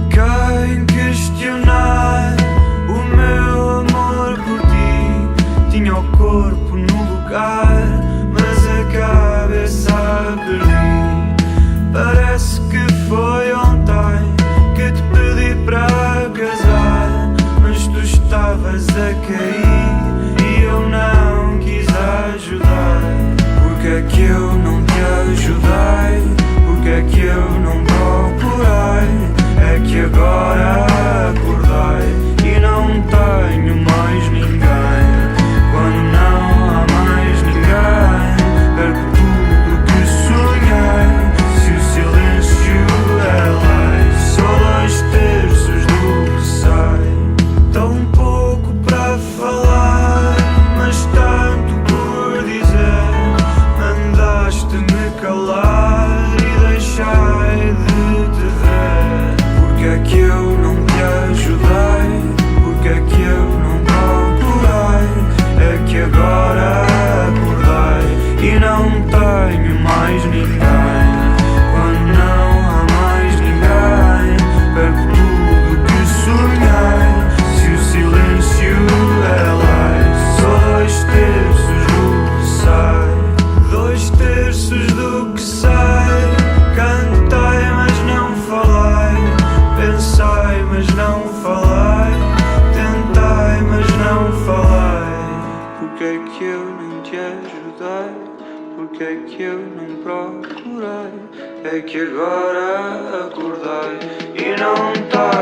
Quem questionar o meu amor por ti tinha o corpo no lugar, mas a cabeça perdi. Parece que foi ontem que te pedi para casar, mas tu estavas a cair e eu não quis ajudar. Porque é que eu não te ajudei? Porque é que eu não procurei? É que agora acordei e não tenho mais ninguém. Quando não há mais ninguém, perco tudo que sonhei. Se o silêncio é lei, só 2/3 do que sei. Tão pouco para falar, mas tanto por dizer. Mandaste-me calar e deixei de te ver. Porque é que eu não te ajudei? Porque é que eu não procurei? É que agora acordei e não tenho mais ninguém. Quando não há mais ninguém, perco tudo que sonhei. Se o silêncio é lei, só 2/3 do que sei. 2/3 do que sei. Cantei, mas não falei. Pensei, mas não falei. Tentei, mas não falei. Porque é que eu não te ajudei? Porque é que eu não procurei? É que agora acordei e não tá.